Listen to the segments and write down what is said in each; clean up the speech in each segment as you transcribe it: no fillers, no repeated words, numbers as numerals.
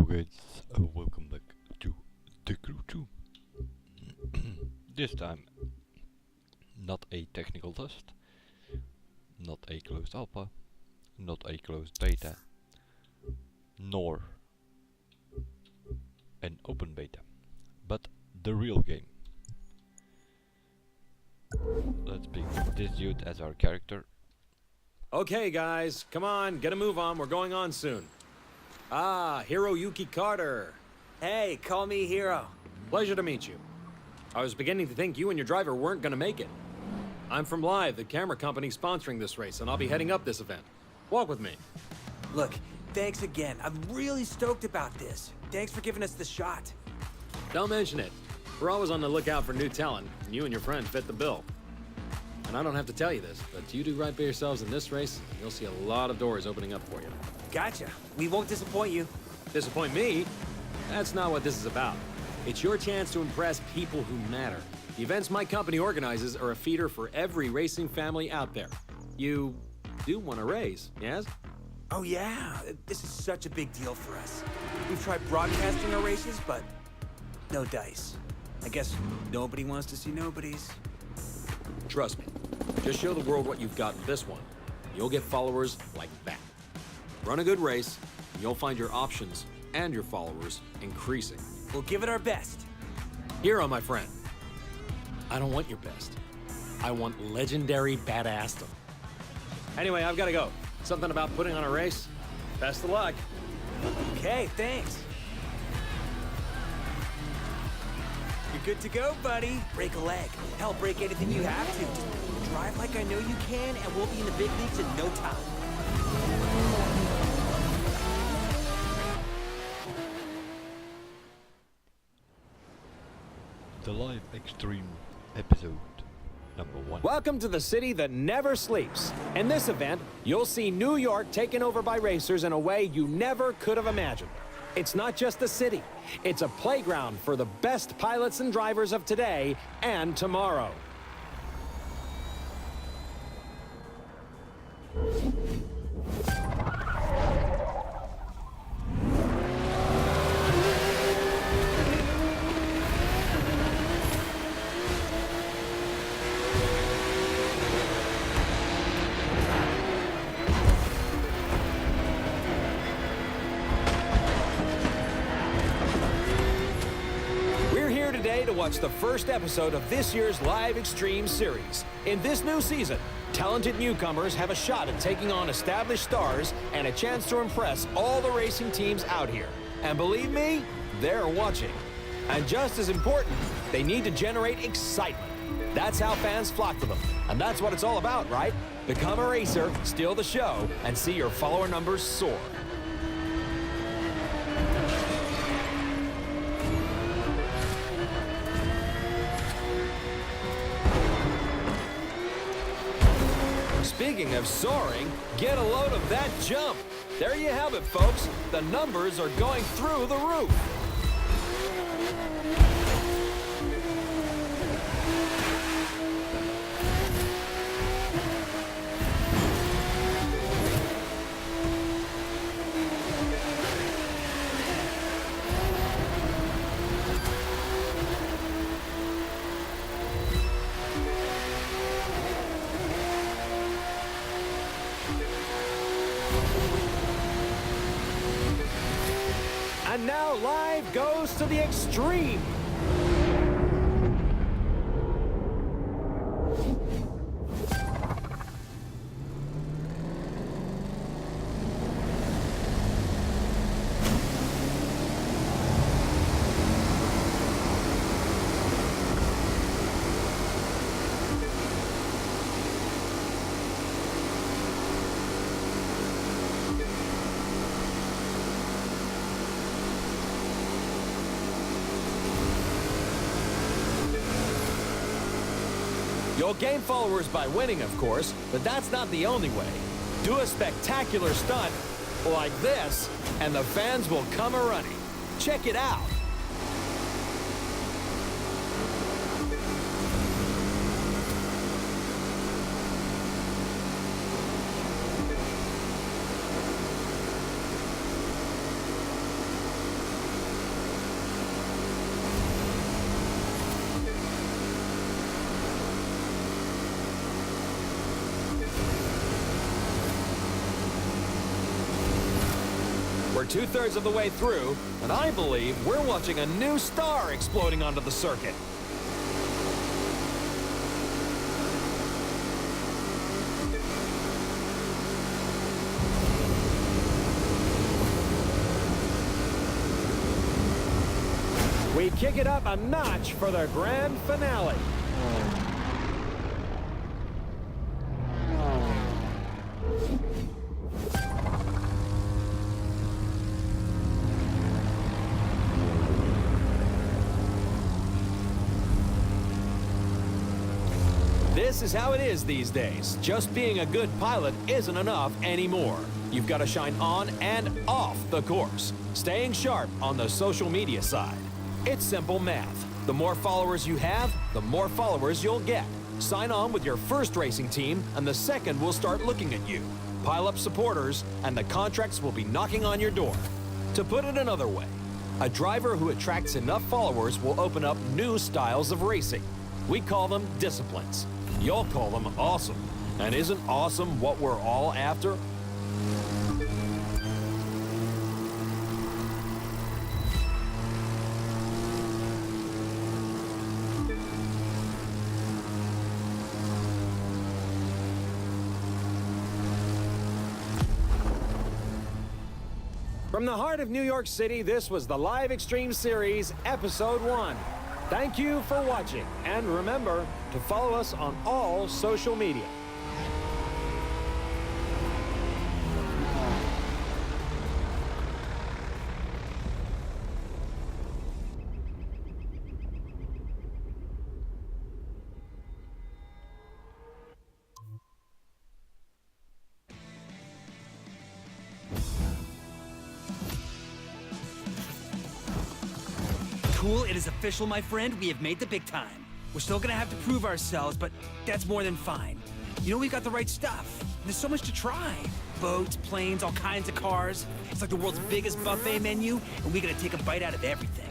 guys, welcome back to The Crew 2. This time, not a technical test, not a closed alpha, not a closed beta, nor an open beta, but the real game. Let's pick this dude as our character. Okay, guys, come on, get a move on. We're going on soon. Ah, Hiroyuki Carter. Hey, call me Hiro. Pleasure to meet you. I was beginning to think you and your driver weren't gonna make it. I'm from Live, the camera company sponsoring this race, and I'll be heading up this event. Walk with me. Look, thanks again. I'm really stoked about this. Thanks for giving us the shot. Don't mention it. We're always on the lookout for new talent, and you and your friend fit the bill. And I don't have to tell you this, but you do right by yourselves in this race, and you'll see a lot of doors opening up for you. Gotcha. We won't disappoint you. Disappoint me? That's not what this is about. It's your chance to impress people who matter. The events my company organizes are a feeder for every racing family out there. You do want to race, yes? Oh yeah, this is such a big deal for us. We've tried broadcasting our races, but no dice. I guess nobody wants to see nobodies. Trust me. Just show the world what you've got in this one. You'll get followers like that. Run a good race, and you'll find your options and your followers increasing. We'll give it our best. Hero, my friend. I don't want your best. I want legendary badassdom. Anyway, I've got to go. Something about putting on a race. Best of luck. Okay, thanks. You're good to go, buddy. Break a leg. Hell, break anything you have to. Just drive like I know you can, and we'll be in the big leagues in no time. The live Xtrem episode number 1. Welcome to the city that never sleeps. In this event, you'll see New York taken over by racers in a way you never could have imagined. It's not just a city. It's a playground for the best pilots and drivers of today and tomorrow. To watch the first episode of this year's live Xtrem Series. In this new season, talented newcomers have a shot at taking on established stars and a chance to impress all the racing teams out here. And believe me, they're watching. And just as important, they need to generate excitement. That's how fans flock to them. And that's what it's all about, right? Become a racer, steal the show, and see your follower numbers soar. Speaking of soaring, get a load of that jump. There you have it, folks. The numbers are going through the roof. And now Live goes to the extreme. You'll gain followers by winning, of course, but that's not the only way. Do a spectacular stunt like this, and the fans will come a-running. Check it out. We're 2/3 of the way through, and I believe we're watching a new star exploding onto the circuit. We kick it up a notch for the grand finale. This is how it is these days. Just being a good pilot isn't enough anymore. You've got to shine on and off the course, staying sharp on the social media side. It's simple math. The more followers you have, the more followers you'll get. Sign on with your first racing team, and the second will start looking at you. Pile up supporters, and the contracts will be knocking on your door. To put it another way, a driver who attracts enough followers will open up new styles of racing. We call them disciplines. You'll call them awesome. And isn't awesome what we're all after? From the heart of New York City, this was the Live Xtreme Series, Episode 1. Thank you for watching, and remember to follow us on all social media. Cool, it is official, my friend. We have made the big time. We're still gonna have to prove ourselves, but that's more than fine. You know, we've got the right stuff. There's so much to try. Boats, planes, all kinds of cars. It's like the world's biggest buffet menu, and we gotta take a bite out of everything.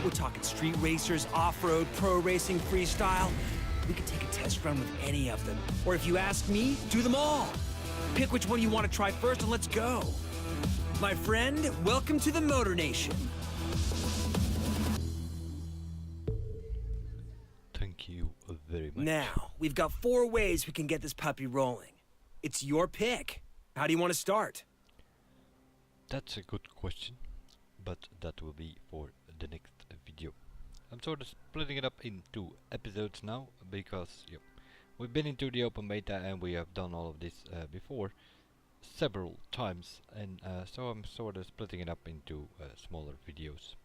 We're talking street racers, off-road, pro racing, freestyle. We could take a test run with any of them. Or if you ask me, do them all. Pick which one you want to try first, and let's go. My friend, welcome to the Motor Nation. Thank you very much. Now, we've got 4 ways we can get this puppy rolling. It's your pick. How do you want to start? That's a good question, but that will be for the next video. I'm sort of splitting it up into episodes now, because we've been into the open beta and we have done all of this before several times, and so I'm sort of splitting it up into smaller videos.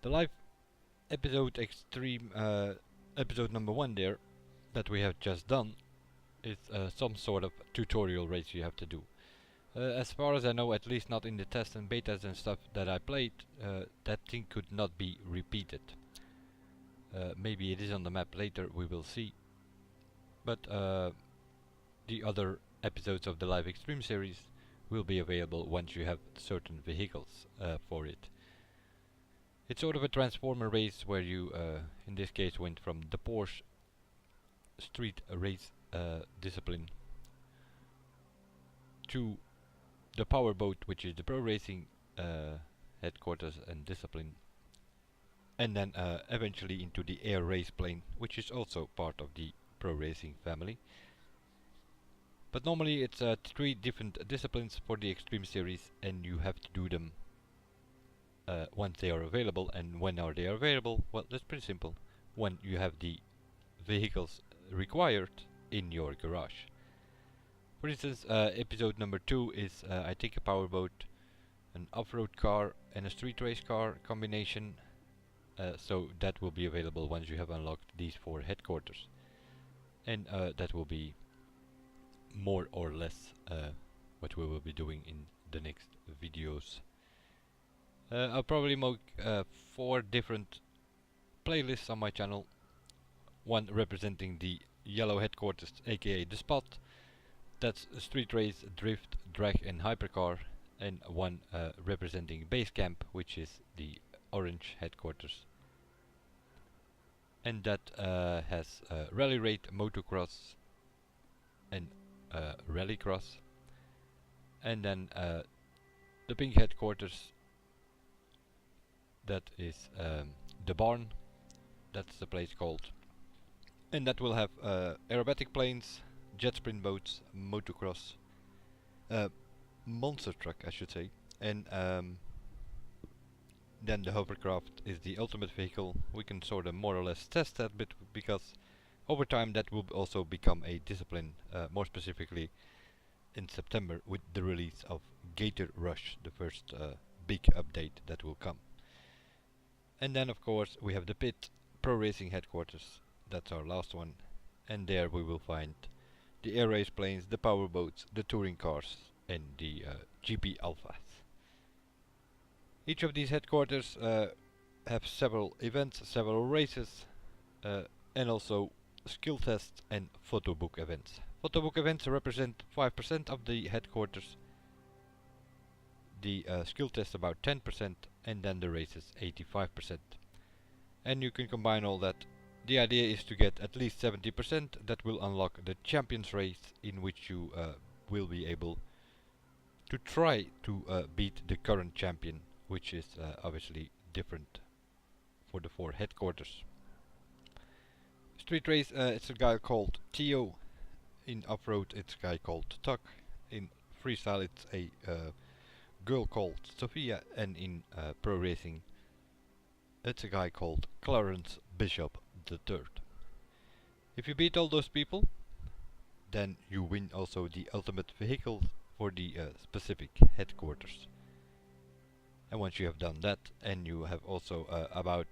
The live episode Xtreme, episode number 1 there, that we have just done, is some sort of tutorial race you have to do. As far as I know, at least not in the tests and betas and stuff that I played, that thing could not be repeated. Maybe it is on the map later, we will see. But the other episodes of the Live Xtreme series will be available once you have certain vehicles for it. It's sort of a transformer race where you, in this case, went from the Porsche street race discipline to the powerboat, which is the pro racing headquarters and discipline, and then eventually into the air race plane, which is also part of the pro racing family. But normally it's 3 different disciplines for the Xtreme series, and you have to do them once they are available. And when are they available? Well, that's pretty simple. When you have the vehicles required in your garage. For instance, episode number 2 is I take a powerboat, an off-road car and a street race car combination, so that will be available once you have unlocked these 4 headquarters, and that will be more or less what we will be doing in the next videos. I'll probably make 4 different playlists on my channel, one representing the yellow headquarters, aka the spot. That's street race, drift, drag and hypercar, and one representing base camp, which is the orange headquarters. And that has rally raid, motocross and rallycross. And then the pink headquarters, that is the barn, that's the place called, and that will have aerobatic planes, jet sprint boats, motocross, monster truck I should say, and then the hovercraft is the ultimate vehicle. We can sort of more or less test that bit because over time that will also become a discipline, more specifically in September with the release of Gator Rush, the first big update that will come. And then of course we have the pit, pro racing headquarters, that's our last one, and there we will find the air race planes, the power boats, the touring cars and the GP Alphas. Each of these headquarters have several events, several races, and also skill tests and photo book events. Photo book events represent 5% of the headquarters, the skill tests about 10%, and then the races 85%. And you can combine all that. The idea is to get at least 70%. That will unlock the Champions race, in which you will be able to try to beat the current champion, which is obviously different for the 4 headquarters. Street race, it's a guy called Theo. In off-road it's a guy called Tuck. In freestyle it's a girl called Sophia, and in pro racing it's a guy called Clarence Bishop III. If you beat all those people, then you win also the ultimate vehicle for the specific headquarters. And once you have done that, and you have also about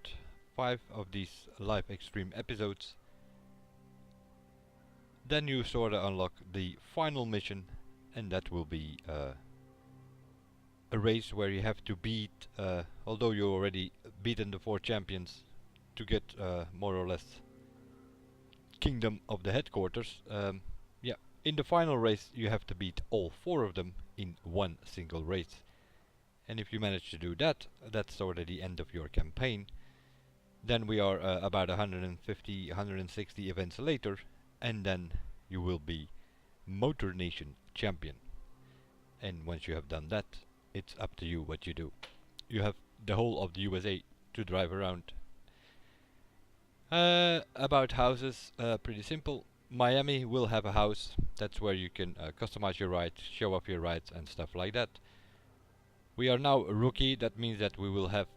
5 of these live extreme episodes, then you sort of unlock the final mission, and that will be a race where you have to beat, although you already beaten the 4 champions, to get more or less Kingdom of the Headquarters. Yeah, in the final race you have to beat all 4 of them in one single race. And if you manage to do that, that's sort of the end of your campaign. Then we are about 150, 160 events later, and then you will be Motor Nation champion. And once you have done that, it's up to you what you do. You have the whole of the USA to drive around. About houses, pretty simple. Miami will have a house. That's where you can customize your rides, show off your rides and stuff like that. We are now a rookie. That means that we will have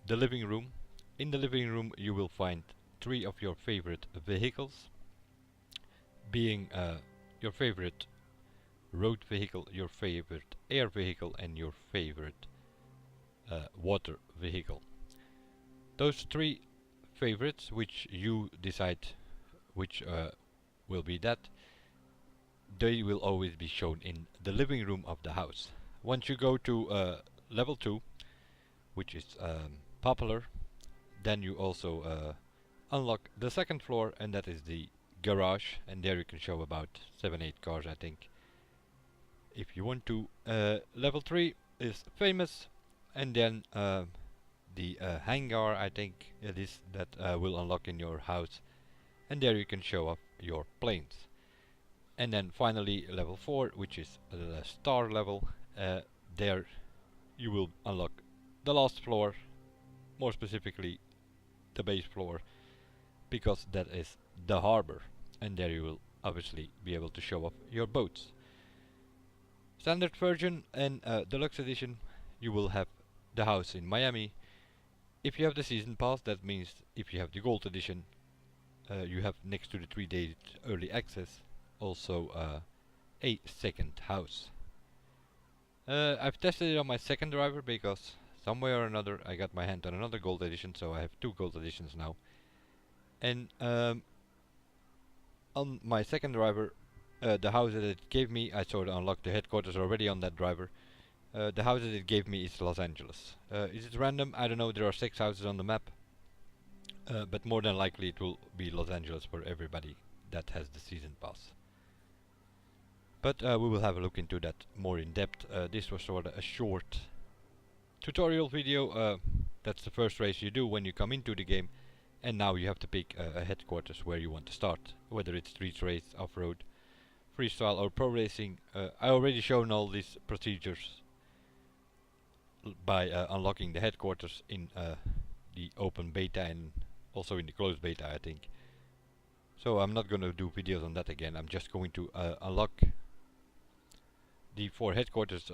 the living room. In the living room you will find 3 of your favorite vehicles, being your favorite road vehicle, your favorite air vehicle and your favorite water vehicle. Those 3 favorites, which you decide which will be that, they will always be shown in the living room of the house. Once you go to level 2, which is popular, then you also unlock the second floor, and that is the garage, and there you can show about 7-8 cars I think, if you want to. Level 3 is famous, and then the hangar I think it is, that will unlock in your house, and there you can show off your planes. And then finally level 4, which is the star level, there you will unlock the last floor, more specifically the base floor, because that is the harbor, and there you will obviously be able to show off your boats. Standard version and deluxe edition, you will have the house in Miami. If you have the season pass, that means if you have the gold edition, you have next to the 3-day early access also a second house. I've tested it on my second driver because somewhere or another I got my hand on another gold edition, so I have 2 gold editions now. And on my second driver, the house that it gave me, I sort of unlocked the headquarters already on that driver. The house that it gave me is Los Angeles. Is it random? I don't know, there are 6 houses on the map. But more than likely it will be Los Angeles for everybody that has the season pass. But we will have a look into that more in depth. This was sort of a short tutorial video. That's the first race you do when you come into the game, and now you have to pick a headquarters where you want to start, whether it's street race, off-road, freestyle or pro racing. I already shown all these procedures by unlocking the headquarters in the open beta and also in the closed beta, I think. So I'm not gonna do videos on that again. I'm just going to unlock the 4 headquarters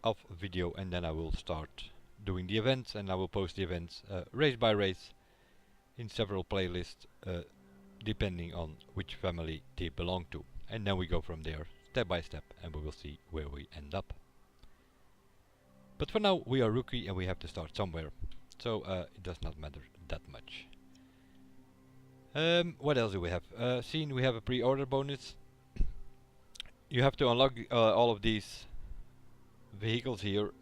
of video, and then I will start doing the events, and I will post the events race by race in several playlists depending on which family they belong to, and then we go from there step by step and we will see where we end up. But for now we are rookie and we have to start somewhere, so it does not matter that much. What else do we have? Seen we have a pre-order bonus. You have to unlock all of these vehicles here.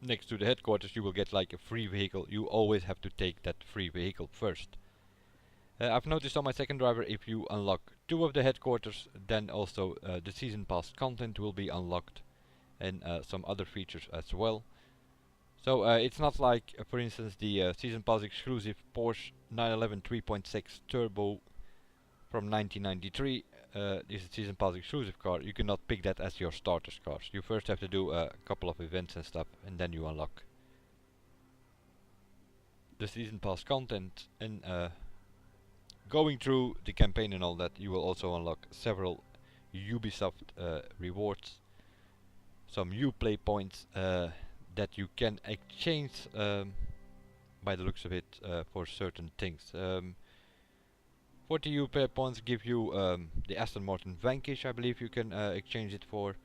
Next to the headquarters you will get like a free vehicle. You always have to take that free vehicle first. I've noticed on my second driver, if you unlock 2 of the headquarters, then also the season pass content will be unlocked, and some other features as well. So it's not like, for instance, the season pass exclusive Porsche 911 3.6 Turbo from 1993. This is a season pass exclusive car. You cannot pick that as your starters cars. You first have to do a couple of events and stuff, and then you unlock the season pass content. And going through the campaign and all that, you will also unlock several Ubisoft rewards, some Uplay points that you can exchange by the looks of it for certain things. 40 Uplay points give you the Aston Martin Vanquish, I believe you can exchange it for.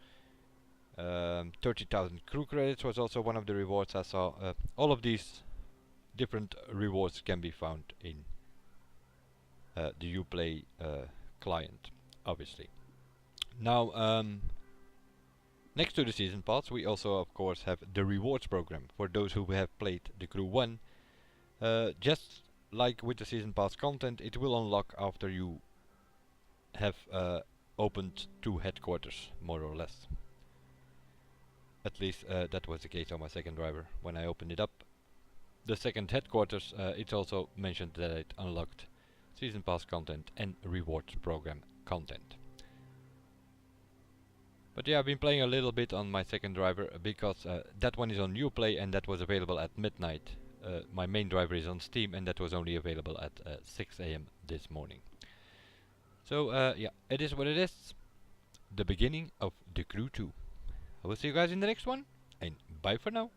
30,000 crew credits was also one of the rewards I saw. All of these different rewards can be found in the Uplay client, obviously. Now, next to the season pass, we also of course have the rewards program for those who have played the Crew 1. Just like with the season pass content, it will unlock after you have opened 2 headquarters, more or less. At least that was the case on my second driver. When I opened it up, the second headquarters, it's also mentioned that it unlocked season pass content and rewards program content. But yeah, I've been playing a little bit on my second driver because that one is on Uplay and that was available at midnight. My main driver is on Steam and that was only available at 6 AM this morning. So yeah, it is what it is. The beginning of the Crew 2. I will see you guys in the next one, and bye for now.